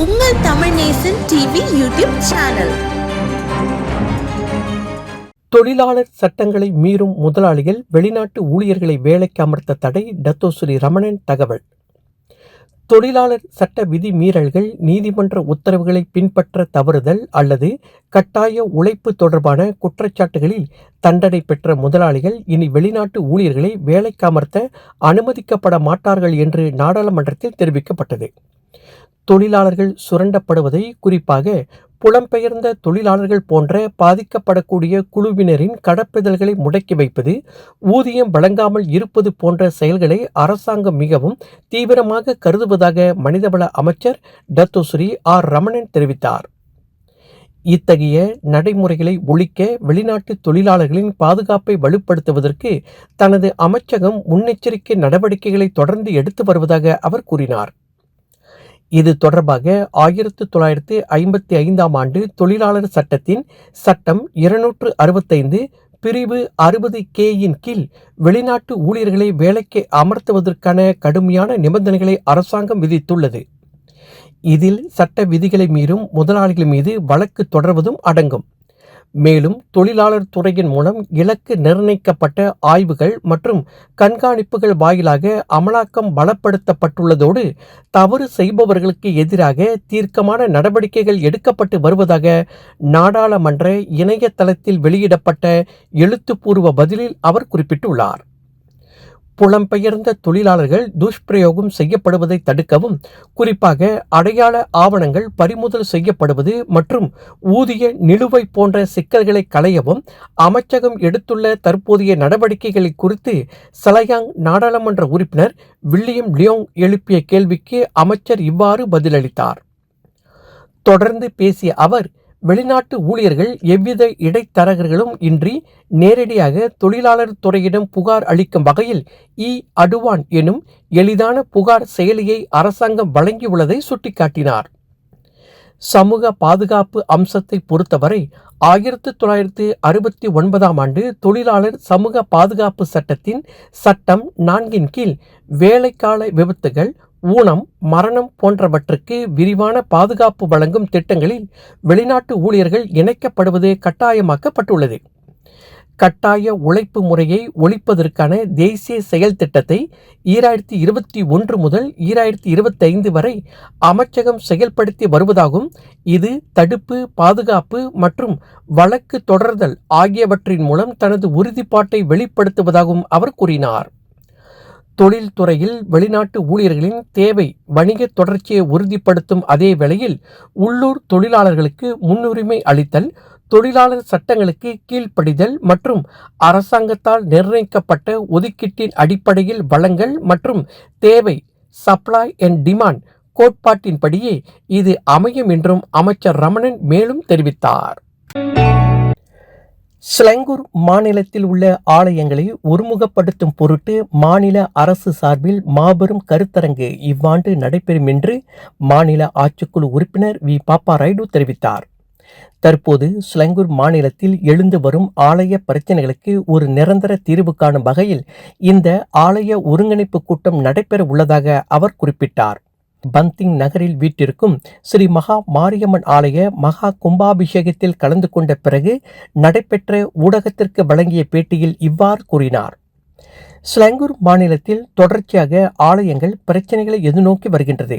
உங்கள் தமிழ் நேசன் TV YouTube channel. தொழிலாளர் சட்டங்களை மீறும் முதலாளிகள் வெளிநாட்டு ஊழியர்களை வேலைக்கு அமர்த்த தடை. டத்தோஸ்ரீ ரமணன் தகவல். தொழிலாளர் சட்ட விதி மீறல்கள், நீதிமன்ற உத்தரவுகளை பின்பற்ற தவறுதல் அல்லது கட்டாய உழைப்பு தொடர்பான குற்றச்சாட்டுகளில் தண்டனை பெற்ற முதலாளிகள் இனி வெளிநாட்டு ஊழியர்களை வேலைக்கு அமர்த்த அனுமதிக்கப்பட மாட்டார்கள் என்று நாடாளுமன்றத்தில் தெரிவிக்கப்பட்டது. தொழிலாளர்கள் சுரண்டப்படுவதை, குறிப்பாக புலம்பெயர்ந்த தொழிலாளர்கள் போன்ற பாதிக்கப்படக்கூடிய குழுவினரின் கடப்பிதழ்களை முடக்கி வைப்பது, ஊதியம் வழங்காமல் இருப்பது போன்ற செயல்களை அரசாங்கம் மிகவும் தீவிரமாக கருதுவதாக மனிதவள அமைச்சர் டத்தோஸ்ரீ ஆர் ரமணன் தெரிவித்தார். இத்தகைய நடைமுறைகளை ஒழிக்க வெளிநாட்டு தொழிலாளர்களின் பாதுகாப்பை வலுப்படுத்துவதற்கு தனது அமைச்சகம் முன்னெச்சரிக்கை நடவடிக்கைகளை தொடர்ந்து எடுத்து வருவதாக அவர் கூறினார். இது தொடர்பாக 1955ஆம் ஆண்டு தொழிலாளர் சட்டத்தின் சட்டம் 265 பிரிவு 60K-யின் கீழ் வெளிநாட்டு ஊழியர்களை வேலைக்கு அமர்த்துவதற்கான கடுமையான நிபந்தனைகளை அரசாங்கம் விதித்துள்ளது. இதில் சட்ட விதிகளை மீறும் முதலாளிகள் மீது வழக்கு தொடர்வதும் அடங்கும். மேலும் தொழிலாளர் துறையின் மூலம் இலக்கு நிர்ணயிக்கப்பட்ட ஆய்வுகள் மற்றும் கண்காணிப்புகள் வாயிலாக அமலாக்கம் பலப்படுத்தப்பட்டுள்ளதோடு தவறு செய்பவர்களுக்கு எதிராக தீர்க்கமான நடவடிக்கைகள் எடுக்கப்பட்டு வருவதாக நாடாளுமன்ற இணையதளத்தில் வெளியிடப்பட்ட எழுத்துப்பூர்வ பதிலில் அவர் குறிப்பிட்டுள்ளார். புலம்பெயர்ந்த தொழிலாளர்கள் துஷ்பிரயோகம் செய்யப்படுவதை தடுக்கவும், குறிப்பாக அடையாள ஆவணங்கள் பறிமுதல் செய்யப்படுவது மற்றும் ஊதிய நிலுவை போன்ற சிக்கல்களை களையவும் அமைச்சகம் எடுத்துள்ள தற்போதைய நடவடிக்கைகளை குறித்து சலயாங் நாடாளுமன்ற உறுப்பினர் வில்லியம் லியோங் எழுப்பிய கேள்விக்கு அமைச்சர் இவ்வாறு பதிலளித்தார். தொடர்ந்து பேசிய அவர், வெளிநாட்டு ஊழியர்கள் எவ்வித இடைத்தரகர்களும் இன்றி நேரடியாக தொழிலாளர் துறையிடம் புகார் அளிக்கும் வகையில் அடுவான் எனும் எளிதான புகார் செயலியை அரசாங்கம் வழங்கியுள்ளதை சுட்டிக்காட்டினார். சமூக பாதுகாப்பு அம்சத்தை பொறுத்தவரை 1969ஆம் ஆண்டு தொழிலாளர் சமூக பாதுகாப்பு சட்டத்தின் சட்டம் 4-ன் கீழ் வேலைக்கால விபத்துகள், ஊனம், மரணம் போன்றவற்றுக்கு விரிவான பாதுகாப்பு வழங்கும் திட்டங்களில் வெளிநாட்டு ஊழியர்கள் இணைக்கப்படுவது கட்டாயமாக்கப்பட்டுள்ளது. கட்டாய உழைப்பு முறையை ஒழிப்பதற்கான தேசிய செயல் திட்டத்தை 2021 முதல் 2025 வரை அமைச்சகம் செயல்படுத்தி வருவதாகவும், இது தடுப்பு, பாதுகாப்பு மற்றும் வழக்கு தொடர்தல் ஆகியவற்றின் மூலம் தனது உறுதிப்பாட்டை வெளிப்படுத்துவதாகவும் அவர் கூறினார். தொழில்துறையில் வெளிநாட்டு ஊழியர்களின் தேவை வணிக தொடர்ச்சியை உறுதிப்படுத்தும் அதே வேளையில் உள்ளூர் தொழிலாளர்களுக்கு முன்னுரிமை அளித்தல், தொழிலாளர் சட்டங்களுக்கு கீழ்ப்படிதல் மற்றும் அரசாங்கத்தால் நிர்ணயிக்கப்பட்ட ஒதுக்கீட்டின் அடிப்படையில் வழங்கல் மற்றும் தேவை சப்ளை அண்ட் டிமாண்ட் கோட்பாட்டின்படியே இது அமையும் என்றும் அமைச்சர் ரமணன் மேலும் தெரிவித்தார். ஸ்லங்கூர் மாநிலத்தில் உள்ள ஆலயங்களை ஒருமுகப்படுத்தும் பொருட்டு மாநில அரசு சார்பில் மாபெரும் கருத்தரங்கு இவ்வாண்டு நடைபெறும் என்று மாநில ஆட்சிக்குழு உறுப்பினர் வி பாப்பா ராயுடு தெரிவித்தார். தற்போது ஸ்லங்கூர் மாநிலத்தில் எழுந்து வரும் ஆலய பிரச்சினைகளுக்கு ஒரு நிரந்தர தீர்வு காணும் வகையில் இந்த ஆலய ஒருங்கிணைப்பு கூட்டம் நடைபெற உள்ளதாக அவர் குறிப்பிட்டார். பந்திங் நகரில் வீட்டிற்கும் ஸ்ரீ மகா மாரியம்மன் ஆலய மகா கும்பாபிஷேகத்தில் கலந்து கொண்ட பிறகு நடைபெற்ற ஊடகத்திற்கு வழங்கிய பேட்டியில் இவ்வாறு கூறினார். ஸ்லங்கூர் மாநிலத்தில் தொடர்ச்சியாக ஆலயங்கள் பிரச்சனைகளை எதிர்நோக்கி வருகின்றது.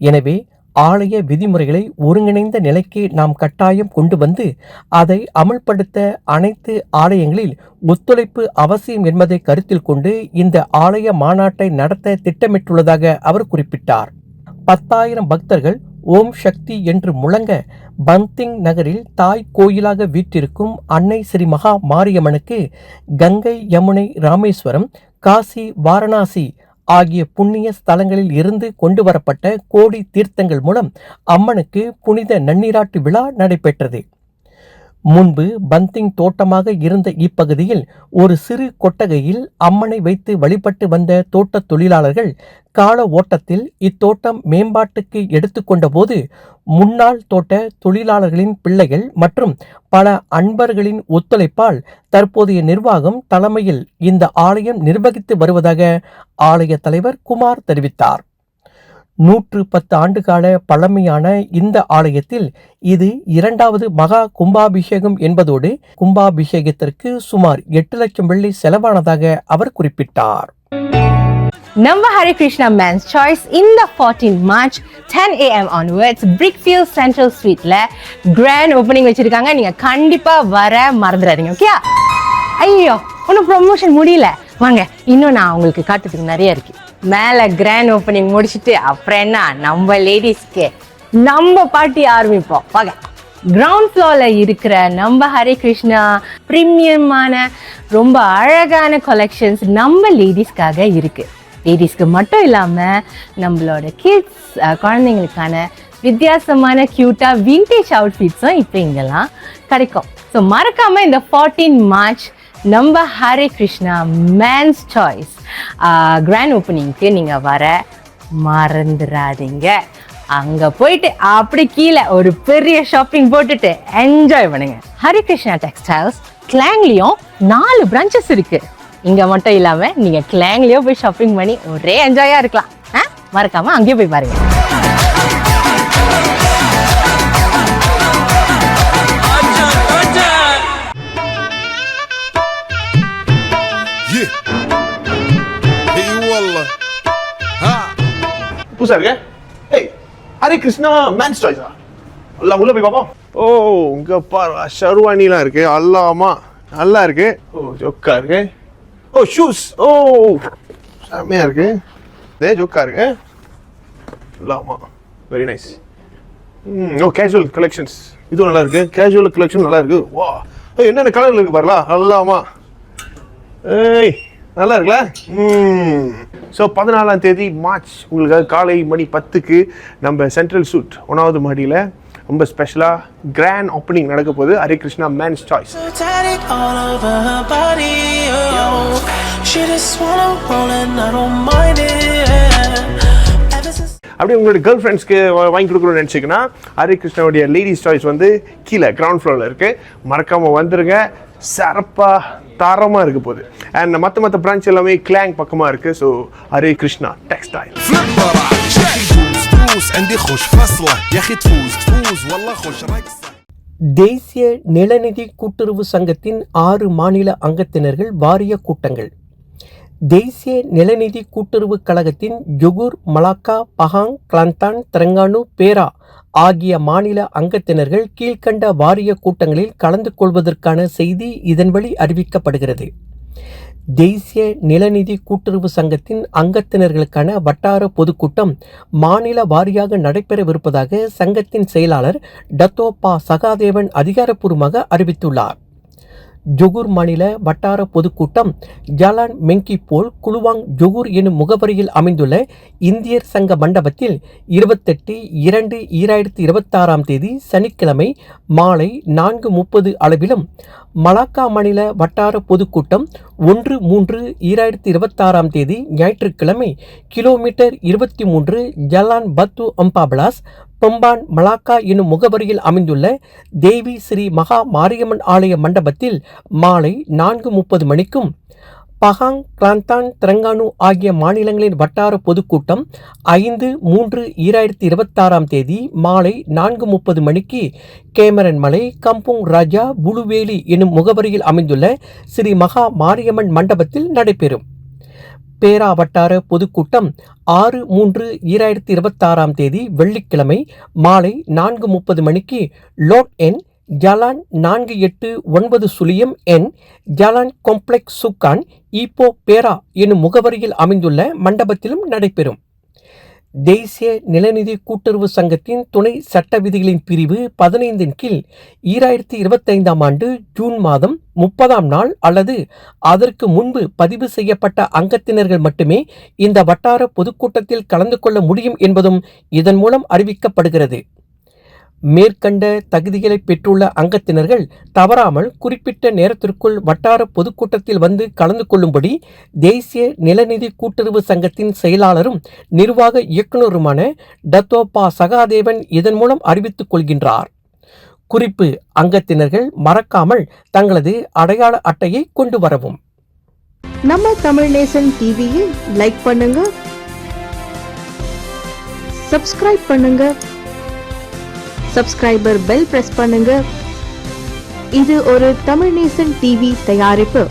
எனவே ஆலய விதிமுறைகளை ஒருங்கிணைந்த நிலைக்கு நாம் கட்டாயம் கொண்டு வந்து அதை அமல்படுத்த அனைத்து ஆலயங்களில் ஒத்துழைப்பு அவசியம் என்பதை கருத்தில் கொண்டு இந்த ஆலய மாநாட்டை நடத்த திட்டமிட்டுள்ளதாக அவர் குறிப்பிட்டார். 10,000 பக்தர்கள் ஓம் சக்தி என்று முழங்க பந்திங் நகரில் தாய் கோயிலாக வீற்றிருக்கும் அன்னை ஸ்ரீ மகா மாரியம்மனுக்கு கங்கை, யமுனை, ராமேஸ்வரம், காசி, வாரணாசி ஆகிய புண்ணிய ஸ்தலங்களில் இருந்து கொண்டு வரப்பட்ட கோடி தீர்த்தங்கள் மூலம் அம்மனுக்கு புனித நன்னீராட்டு விழா நடைபெற்றது. முன்பு பந்திங் தோட்டமாக இருந்த இப்பகுதியில் ஒரு சிறு கொட்டகையில் அம்மனை வைத்து வழிபட்டு வந்த தோட்ட தொழிலாளர்கள் கால ஓட்டத்தில் இத்தோட்டம் மேம்பாட்டுக்கு எடுத்துக்கொண்ட போது முன்னாள் தோட்ட தொழிலாளர்களின் பிள்ளைகள் மற்றும் பல அன்பர்களின் ஒத்துழைப்பால் தற்போதைய நிர்வாகம் தலைமையில் இந்த ஆலயம் நிர்வகித்து வருவதாக ஆலய தலைவர் குமார் தெரிவித்தார். 110 ஆண்டுகால பழமையான இந்த ஆலயத்தில் இது 2வது மகா கும்பாபிஷேகம் என்பதோடு கும்பாபிஷேகத்திற்கு சுமார் 8 லட்சம் வெள்ளி செலவானதாக அவர் குறிப்பிட்டார். நம்ம Hare Krishna Men's Choice in the 14th March 10 AM onwards Brickfield Central Suite grand opening வச்சிருக்காங்க. நீங்க கண்டிப்பா வர மறந்துடாதீங்க. ஓகே? ஐயோ ஒன்னும் ப்ரொமோஷன் முடியல, வாங்க இன்னும் நான் உங்களுக்கு காட்டுறதுக்கு நிறைய இருக்கு. மேல கிராண்ட் ஓப்பனிங் முடிச்சுட்டு அப்புறம் என்ன நம்ம லேடிஸ்க்கு நம்ம பார்ட்டி ஆரம்பிப்போம். வாங்க. கிரவுண்ட் ஃப்ளோர்ல இருக்கிற நம்ம ஹரே கிருஷ்ணா பிரீமியமான ரொம்ப அழகான கலெக்ஷன்ஸ் நம்ம லேடிஸ்க்காக இருக்கு. லேடிஸ்க்கு மட்டும் இல்லாம நம்மளோட கிட்ஸ் குழந்தைங்களுக்கான வித்தியாசமான கியூட்டா விண்டேஜ் அவுட்ஃபிட்ஸும் இப்போ இங்கெல்லாம் கிடைக்கும். ஸோ மறக்காம இந்த 14 மார்ச் நம்ம Hare Krishna men's choice grand ஓப்பனிங்க்கு நீங்கள் வர மறந்துடாதீங்க. அங்கே போயிட்டு அப்படி கீழே ஒரு பெரிய ஷாப்பிங் போட்டுட்டு என்ஜாய் பண்ணுங்க. ஹரே கிருஷ்ணா டெக்ஸ்டைல்ஸ் கிளாங்லேயும் 4 பிரான்ச்சஸ் இருக்கு. இங்கே மட்டும் இல்லாமல் நீங்கள் கிளாங்லேயும் போய் ஷாப்பிங் பண்ணி ஒரே என்ஜாயாக இருக்கலாம். மறக்காமல் அங்கேயும் போய் பாருங்க. புதுசா இருக்கு. ஏய், ஹரே கிருஷ்ணா மேன்ஸ் சாய்ஸா? அல்லாஹ் உள்ள போய் பாப்போம். ஓ, இங்க பாரு ஷர்வானிலாம் இருக்கு. அல்லாமா நல்லா இருக்கு. ஓ, ஜோக்கா இருக்கு. ஓ, ஷூஸ். ஓ, செமையா இருக்கு. இதே ஜோக்கா இருக்கு. அல்லாமா very nice. Oh, casual collections இதுவும் நல்லா இருக்கு. கேஷுவல் கலெக்ஷன் நல்லா இருக்கு. வா, என்னென்ன கலர்ல இருக்கு பாருங்களா. அல்லாமா ஏய் நல்லா இருக்குல்ல. ஸோ 14ஆம் தேதி மார்ச் உங்களுக்கு காலை மணி 10க்கு நம்ம சென்ட்ரல் சூட் 1வது மாடியில் ரொம்ப ஸ்பெஷலாக கிராண்ட் ஓப்பனிங் நடக்க போகுது. Hare Krishna men's choice. அப்படியே உங்களோட கேர்ள் ஃப்ரெண்ட்ஸ்க்கு வாங்கி கொடுக்கணும்னு நினச்சிங்கன்னா ஹரே கிருஷ்ணாவுடைய லேடிஸ் சாய்ஸ் வந்து கீழே கிரவுண்ட் ஃப்ளோரில் இருக்குது. மறக்காமல் வந்துடுங்க. சிறப்பாக தாரமாக இருக்க போகுது. அண்ட் மற்ற பிரான்ச் எல்லாமே கிளாங் பக்கமாக இருக்குது. So Hare Krishna textile. தேசிய நிலநிதி கூட்டுறவு சங்கத்தின் 6 மாநில அங்கத்தினர்கள் வாரிய கூட்டங்கள். தேசிய நிலநிதி கூட்டுறவு கழகத்தின் Johor, Malacca, Pahang, Kelantan, Terengganu, பேரா ஆகிய மாநில அங்கத்தினர்கள் கீழ்கண்ட வாரிய கூட்டங்களில் கலந்து கொள்வதற்கான செய்தி இதன் வழி அறிவிக்கப்படுகிறது. தேசிய நிலநிதி கூட்டுறவு சங்கத்தின் அங்கத்தினர்களுக்கான வட்டார பொதுக்கூட்டம் மாநில வாரியாக நடைபெறவிருப்பதாக சங்கத்தின் செயலாளர் டத்தோ பா சகாதேவன் அதிகாரப்பூர்வமாக அறிவித்துள்ளார். ஜொகூர் மாநில வட்டார பொதுக்கூட்டம் ஜலான் மெங்கி போல் குலுவாங் ஜொகூர் எனும் முகவரியில் அமைந்துள்ள இந்தியர் சங்க மண்டபத்தில் 28/2/2026 சனிக்கிழமை மாலை 4:30 அளவிலும், மலாக்கா மாநில வட்டார பொதுக்கூட்டம் 1/3/2026 ஞாயிற்றுக்கிழமை கிலோமீட்டர் 23 ஜலான் பத்து அம்பாபலாஸ் பம்பான் மலாக்கா எனும் முகவரியில் அமைந்துள்ள தேவி ஸ்ரீ மகா மாரியம்மன் ஆலய மண்டபத்தில் மாலை 4:30 மணிக்கும், பஹாங், கிளாந்தான், தெலங்கானு ஆகிய மாநிலங்களின் வட்டார பொதுக்கூட்டம் 5/3/2026 மாலை 4:30 மணிக்கு கேமரன் மலை, கம்புங் ராஜா, புலுவேலி எனும் முகவரியில் அமைந்துள்ள ஸ்ரீ மகா மாரியம்மன் மண்டபத்தில் நடைபெறும். பேரா வட்டார பொதுக்கூட்டம் 6/3/2026 வெள்ளிக்கிழமை மாலை 4:30 மணிக்கு லோட் எண் ஜலான் 489 ஜலான் காம்ப்ளெக்ஸ் சுக்கான் ஈப்போ பேரா எனும் முகவரியில் அமைந்துள்ள மண்டபத்திலும் நடைபெறும். தேசிய நிலநிதி கூட்டுறவு சங்கத்தின் துணை சட்ட விதிகளின் பிரிவு 15 கீழ் 2025 ஜூன் மாதம் 30 நாள் அல்லது அதற்கு முன்பு பதிவு செய்யப்பட்ட அங்கத்தினர்கள் மட்டுமே இந்த வட்டார பொதுக்கூட்டத்தில் கலந்து கொள்ள முடியும் என்பதும் இதன் மூலம் அறிவிக்கப்படுகிறது. மேற்கண்ட தகுதிகளை பெற்றுள்ள அங்கத்தினர்கள் தவறாமல் குறிப்பிட்ட நேரத்திற்குள் வட்டார பொதுக்கூட்டத்தில் வந்து கலந்து கொள்ளும்படி தேசிய நிலநிதி கூட்டுறவு சங்கத்தின் செயலாளரும் நிர்வாக இயக்குநருமான டத்தோ பா சகாதேவன் இதன் மூலம் அறிவித்துக் கொள்கின்றார். குறிப்பு: அங்கத்தினர்கள் மறக்காமல் தங்களது அடையாள அட்டையை கொண்டு வரவும். நம்ம தமிழ் நேசன் டிவியை லைக் பண்ணுங்க, சப்ஸ்கிரைப் பண்ணுங்க. சப்ஸ்கிரைபர் பெல் பிரஸ் பண்ணுங்க. இது ஒரு தமிழ் நேசன் டிவி தயாரிப்பு.